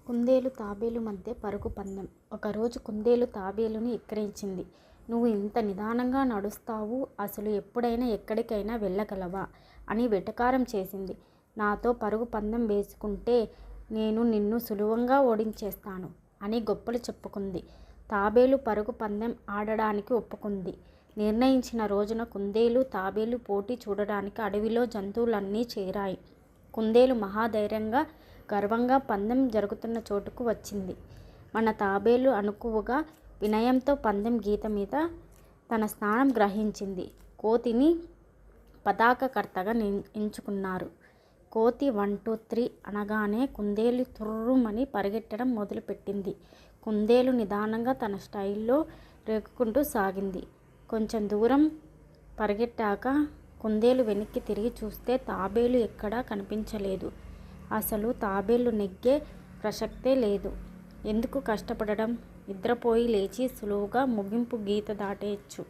కుందేలు తాబేలు మధ్య పరుగు పందెం. ఒకరోజు కుందేలు తాబేలుని ఎక్కిరించింది. నువ్వు ఇంత నిదానంగా నడుస్తావు, అసలు ఎప్పుడైనా ఎక్కడికైనా వెళ్ళగలవా అని వెటకారం చేసింది. నాతో పరుగు పందెం వేసుకుంటే నేను నిన్ను సులువుగా ఓడించేస్తాను అని గొప్పలు చెప్పుకుంది. తాబేలు పరుగు పందెం ఆడడానికి ఒప్పుకుంది. నిర్ణయించిన రోజున కుందేలు తాబేలు పోటీ చూడడానికి అడవిలో జంతువులన్నీ చేరాయి. కుందేలు మహాధైర్యంగా గర్వంగా పందెం జరుగుతున్న చోటుకు వచ్చింది. మన తాబేలు అణకువగా వినయంతో పందెం గీత మీద తన స్థానం గ్రహించింది. కోతిని పతాకకర్తగా ఎంచుకున్నారు. కోతి 1, 2, 3 అనగానే కుందేలు తుర్రుమని పరిగెట్టడం మొదలుపెట్టింది. కుందేలు నిదానంగా తన స్టైల్లో రేగుకుంటూ సాగింది. కొంచెం దూరం పరిగెట్టాక కుందేలు వెనక్కి తిరిగి చూస్తే తాబేలు ఎక్కడా కనిపించలేదు. అసలు తాబేలు నెగ్గే ప్రసక్తే లేదు. ఎందుకు కష్టపడడం, నిద్రపోయి లేచి సులువుగా ముగింపు గీత దాటేయచ్చు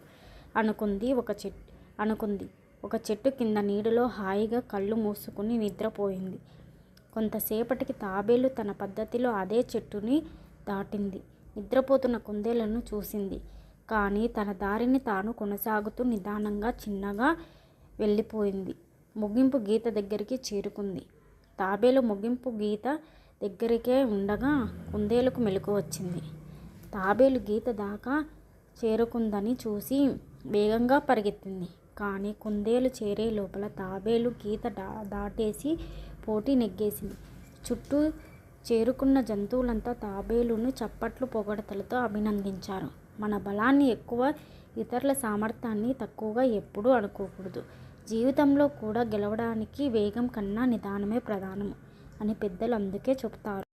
అనుకుంది. ఒక చెట్టు కింద నీడలో హాయిగా కళ్ళు మూసుకుని నిద్రపోయింది. కొంతసేపటికి తాబేలు తన పద్ధతిలో అదే చెట్టుని దాటింది. నిద్రపోతున్న కుందేలును చూసింది. కానీ తన దారిని తాను కొనసాగుతూ నిదానంగా చిన్నగా వెళ్ళిపోయింది. ముగింపు గీత దగ్గరికి చేరుకుంది. తాబేలు ముగింపు గీత దగ్గరికే ఉండగా కుందేలుకు మెలకువ వచ్చింది. తాబేలు గీత దాకా చేరుకుందని చూసి వేగంగా పరిగెత్తింది. కానీ కుందేలు చేరే లోపల తాబేలు గీత దాటేసి పోటీ నెగ్గేసింది. చుట్టూ చేరుకున్న జంతువులంతా తాబేలును చప్పట్లు పొగడతలతో అభినందించారు. మన బలాన్ని ఎక్కువ, ఇతరుల సామర్థ్యాన్ని తక్కువగా ఎప్పుడూ అనుకోకూడదు. జీవితంలో కూడా గెలవడానికి వేగం కన్నా నిదానమే ప్రధానం అని పెద్దలు అందుకే చెబుతారు.